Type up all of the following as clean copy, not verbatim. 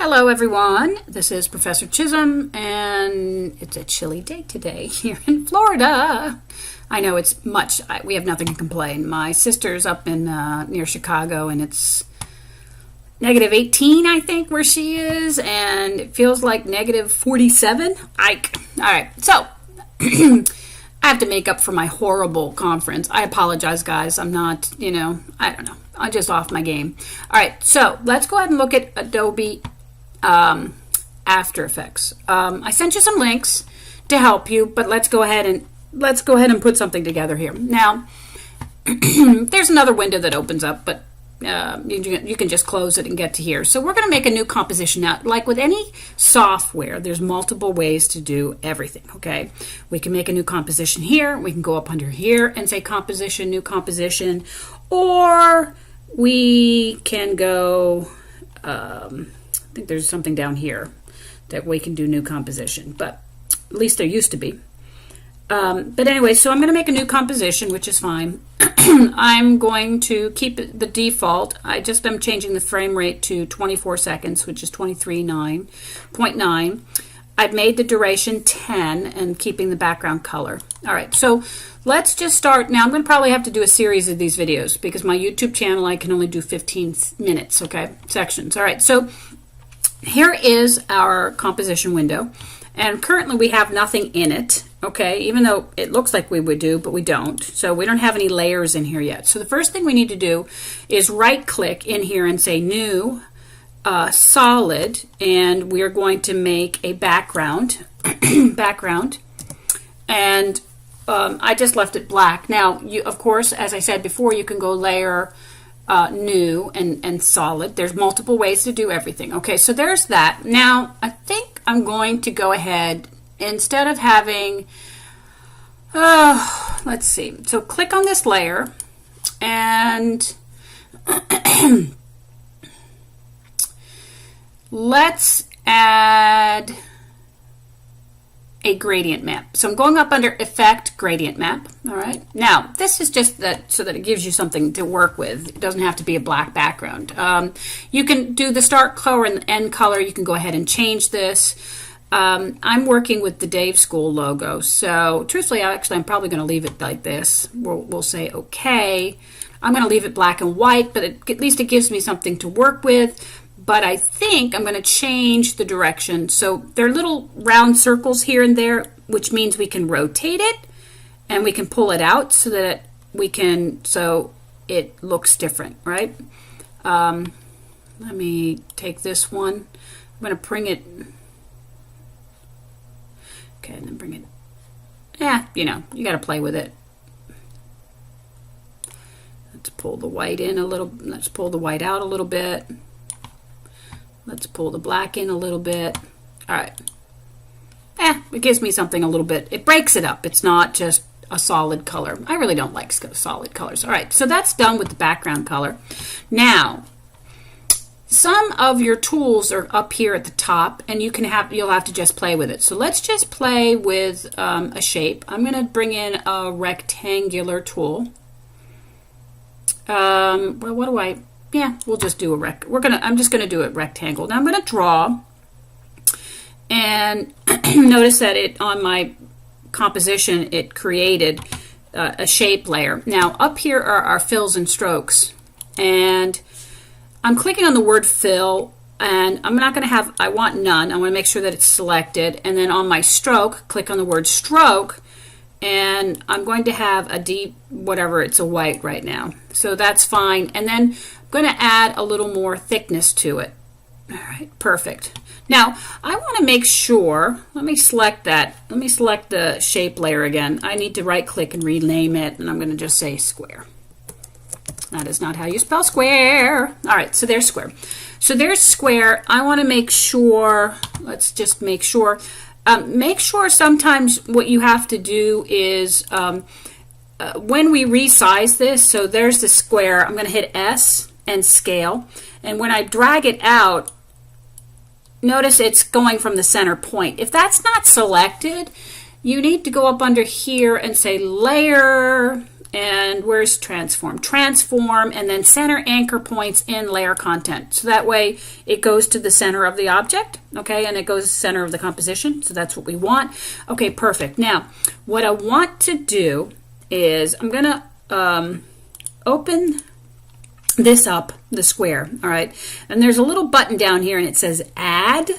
Hello everyone, this is Professor Chisholm and it's a chilly day today here in Florida. I know it's we have nothing to complain. My sister's up in near Chicago and it's negative 18 I think where she is, and it feels like negative 47. Alright, so I have to make up for my horrible conference. I apologize guys, I'm not, I don't know. I'm just off my game. Alright, so let's go ahead and look at Adobe After Effects. I sent you some links to help you, but let's go ahead and put something together here. Now, there's another window that opens up, but you can just close it and get to here. So we're going to make a new composition. Now, like with any software, there's multiple ways to do everything, okay? We can make a new composition here. We can go up under here and say composition, new composition, or we can go, I think there's something down here that we can do new composition, but at least there used to be. But anyway, so I'm going to make a new composition, which is fine. I'm going to keep the default. I'm changing the frame rate to 24 seconds, which is 23.9. I've made the duration 10 and keeping the background color. All right, so let's just start. Now I'm going to probably have to do a series of these videos because my YouTube channel, I can only do 15 minutes, okay, sections. All right, so here is our composition window, and currently we have nothing in it, okay, even though it looks like we would do, but we don't. So we don't have any layers in here yet. So the first thing we need to do is right click in here and say new solid, and we are going to make a background and I just left it black. Now you, of course, as I said before, you can go layer new and solid. There's multiple ways to do everything. Okay, so there's that. Now I think I'm going to go ahead, instead of having let's see, so click on this layer and let's add a gradient map. So I'm going up under Effect, Gradient Map. All right. Now, this is just that so that it gives you something to work with. It doesn't have to be a black background. You can do the start color and the end color. You can go ahead and change this. I'm working with the Dave School logo. So, truthfully, I'm probably going to leave it like this. We'll say OK. I'm going to leave it black and white, but at least it gives me something to work with. But I think I'm going to change the direction. So there are little round circles here and there, which means we can rotate it and we can pull it out so that so it looks different, right? Let me take this one. I'm going to bring it. Okay, and then bring it. Yeah, you got to play with it. Let's pull the white in a little. Let's pull the white out a little bit. Let's pull the black in a little bit. All right. It gives me something a little bit. It breaks it up. It's not just a solid color. I really don't like solid colors. All right, so that's done with the background color. Now, some of your tools are up here at the top, and you'll have to just play with it. So let's just play with a shape. I'm going to bring in a rectangular tool. Well, what do I? Yeah, we'll just do I'm just going to do a rectangle. Now I'm going to draw, and notice that on my composition, it created a shape layer. Now up here are our fills and strokes, and I'm clicking on the word fill, and I'm not going to have, I want none. I want to make sure that it's selected, and then on my stroke, click on the word stroke, and I'm going to have a deep, whatever, it's a white right now. So that's fine. And then I'm going to add a little more thickness to it. All right, perfect. Now, I want to make sure, let me select that. Let me select the shape layer again. I need to right click and rename it, and I'm going to just say square. That is not how you spell square. All right, so there's square. So there's square. I want to make sure, let's just make sure. Make sure sometimes what you have to do is when we resize this, so there's the square, I'm going to hit S and scale. And when I drag it out, notice it's going from the center point. If that's not selected, you need to go up under here and say layer and where's transform? Transform, and then center anchor points in layer content. So that way it goes to the center of the object, okay, and it goes to the center of the composition. So that's what we want. Okay, perfect. Now, what I want to do is I'm going to open this up, the square, all right, and there's a little button down here and it says add,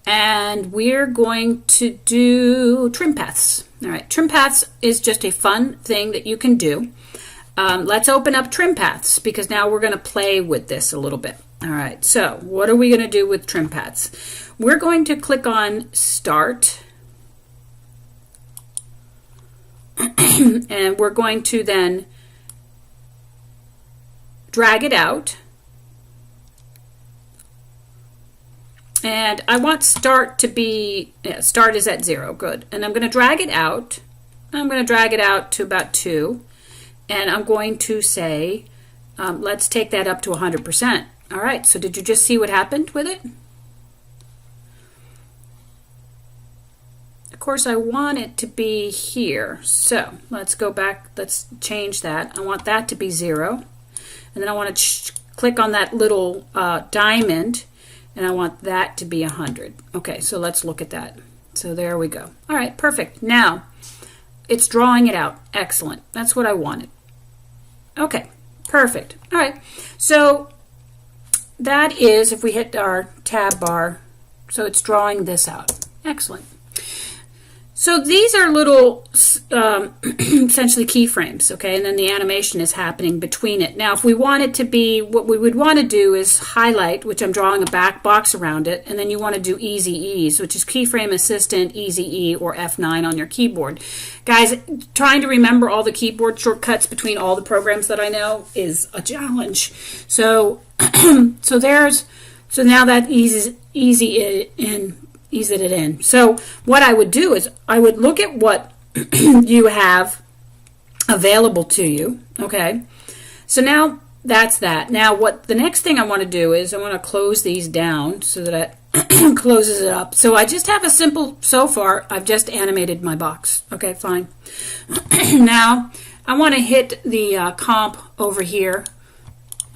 and we're going to do trim paths. All right, trim paths is just a fun thing that you can do. Let's open up trim paths because now we're going to play with this a little bit. All right, so what are we going to do with trim paths? We're going to click on start, and we're going to then drag it out. And I want start to be, start is at 0, good. And I'm going to drag it out. I'm going to drag it out to about 2. And I'm going to say, let's take that up to 100%. All right, so did you just see what happened with it? Of course, I want it to be here. So let's go back, let's change that. I want that to be 0. And then I want to click on that little diamond, and I want that to be 100. Okay, so let's look at that. So there we go. All right, perfect. Now, it's drawing it out. Excellent. That's what I wanted. Okay, perfect. All right, so that is, if we hit our tab bar, so it's drawing this out. Excellent. So these are little, essentially keyframes, okay, and then the animation is happening between it. Now, if we want it to be, what we would want to do is highlight, which I'm drawing a back box around it, and then you want to do Easy Ease, which is Keyframe Assistant, Easy E, or F9 on your keyboard. Guys, trying to remember all the keyboard shortcuts between all the programs that I know is a challenge. So, so now that eases it in. So what I would do is I would look at what you have available to you, okay? So now that's that. Now what the next thing I want to do is I want to close these down so that it closes it up. So I just have a simple, so far I've just animated my box. Okay, fine. Now I want to hit the comp over here.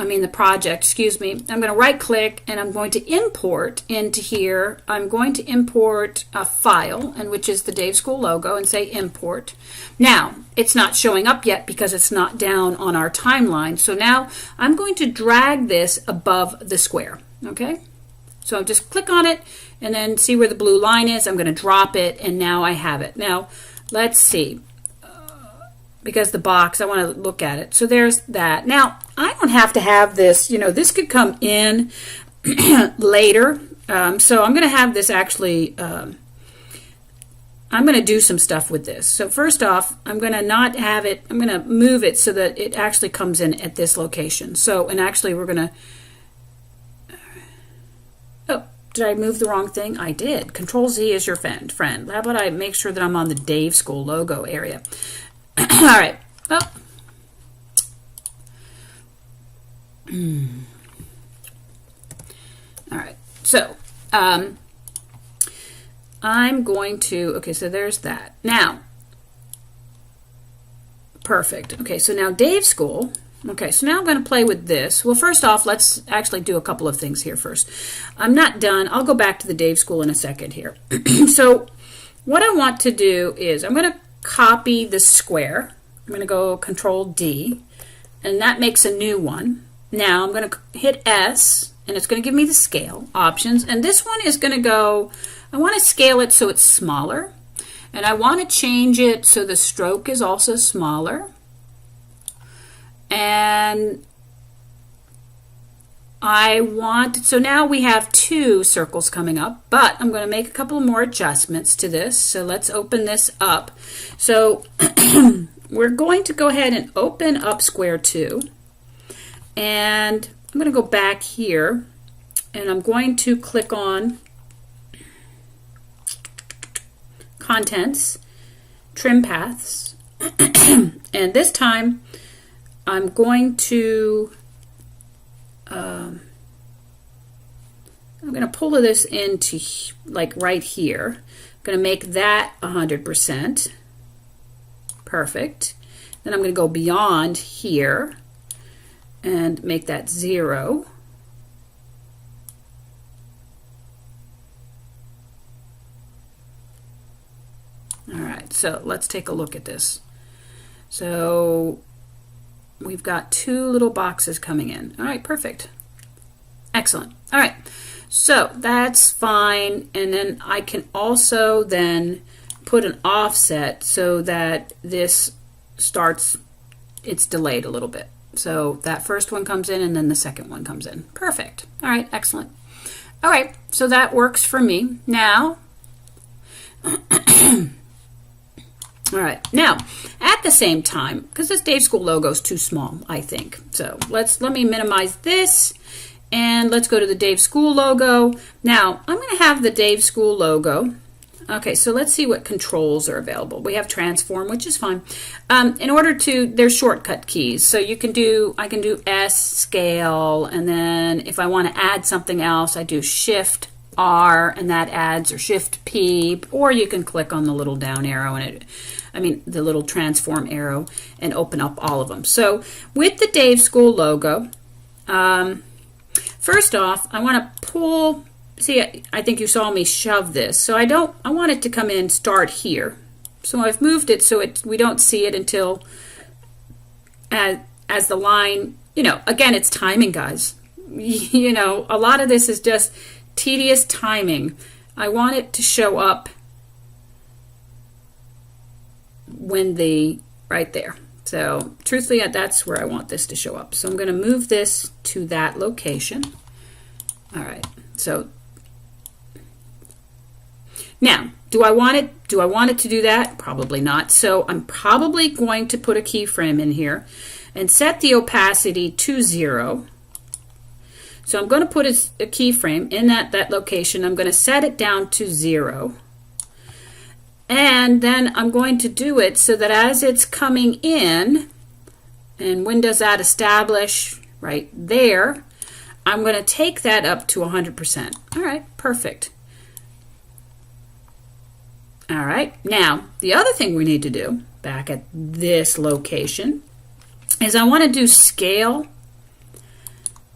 The project, excuse me. I'm going to right click and I'm going to import into here. I'm going to import a file, and which is the Dave School logo, and say import. Now, it's not showing up yet because it's not down on our timeline. So now I'm going to drag this above the square, okay? So I'll just click on it and then see where the blue line is. I'm going to drop it, and now I have it. Now, let's see. Because the box, I want to look at it. So there's that. Now, I don't have to have this, this could come in later. So I'm going to have this actually, I'm going to do some stuff with this. So first off, I'm going to not have it, I'm going to move it so that it actually comes in at this location. So, and actually we're going to, oh, did I move the wrong thing? I did. Control Z is your friend. How about I make sure that I'm on the Dave School logo area? All right. Oh. All right. So, I'm going to, okay, so there's that. Now, perfect. Okay, so now Dave School. Okay, so now I'm going to play with this. Well, first off, let's actually do a couple of things here first. I'm not done. I'll go back to the Dave School in a second here. So, what I want to do is I'm going to copy the square. I'm going to go Control D, and that makes a new one. Now I'm going to hit S, and it's going to give me the scale options, and this one is going to go, I want to scale it so it's smaller, and I want to change it so the stroke is also smaller, and so now we have 2 circles coming up, but I'm going to make a couple more adjustments to this. So let's open this up. So we're going to go ahead and open up square 2. And I'm going to go back here and I'm going to click on Contents, Trim Paths. And this time I'm going to pull this into like right here. I'm going to make that 100%. Perfect. Then I'm going to go beyond here and make that 0. All right, so let's take a look at this. So we've got 2 little boxes coming in. All right, perfect. Excellent. All right, so that's fine. And then I can also then put an offset so that this starts, it's delayed a little bit. So that first one comes in and then the second one comes in. Perfect. All right, excellent. All right, so that works for me. Now, all right, now at the same time, because this Dave School logo is too small, I think. So let me minimize this and let's go to the Dave School logo. Now I'm going to have the Dave School logo. Okay, so let's see what controls are available. We have transform, which is fine. In order to, there's shortcut keys. So you can do, I can do S, scale, and then if I want to add something else, I do Shift R, and that adds, or Shift P, or you can click on the little down arrow and the little transform arrow and open up all of them. So with the Dave School logo, first off, I want to pull, see, I think you saw me shove this. So I want it to come in, start here. So I've moved it so we don't see it until as the line, again, it's timing, guys. A lot of this is just tedious timing. I want it to show up when right there. So truthfully, that's where I want this to show up. So I'm going to move this to that location. All right. So now, do I want it to do that? Probably not. So I'm probably going to put a keyframe in here and set the opacity to 0. So I'm going to put a keyframe in that location. I'm going to set it down to 0. And then I'm going to do it so that as it's coming in, and when does that establish? Right there. I'm going to take that up to 100%. All right, perfect. All right, now the other thing we need to do back at this location is I want to do scale.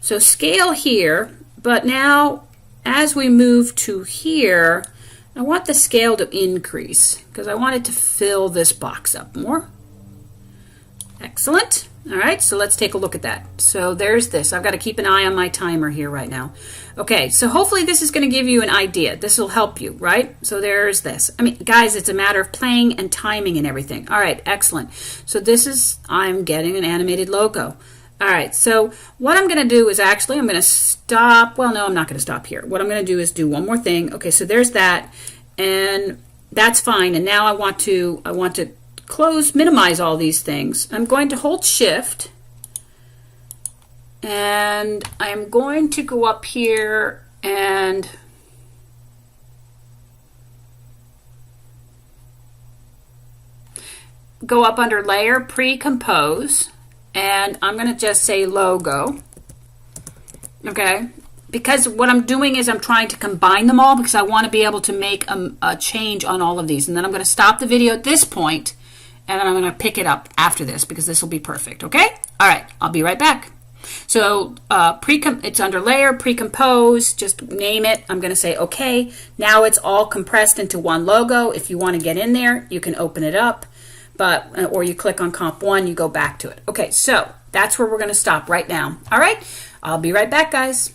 So scale here, but now as we move to here, I want the scale to increase because I want it to fill this box up more. Excellent. All right, so let's take a look at that. So there's this. I've got to keep an eye on my timer here right now. Okay, so hopefully this is going to give you an idea. This will help you, right? So there's this. Guys, it's a matter of playing and timing and everything. All right, excellent. So I'm getting an animated logo. All right, so what I'm going to do is I'm going to stop. Well, no, I'm not going to stop here. What I'm going to do is do one more thing. Okay, so there's that, and that's fine. And now I want to minimize all these things. I'm going to hold Shift, and I'm going to go up here and go up under Layer, Pre-Compose, and I'm going to just say Logo. Okay, because what I'm doing is I'm trying to combine them all because I want to be able to make a change on all of these. And then I'm going to stop the video at this point, and then I'm going to pick it up after this because this will be perfect. Okay? All right, I'll be right back. So it's under Layer, Pre-Compose, just name it. I'm going to say okay. Now it's all compressed into one logo. If you want to get in there, you can open it up, or you click on Comp 1, you go back to it. Okay, so that's where we're going to stop right now. All right, I'll be right back, guys.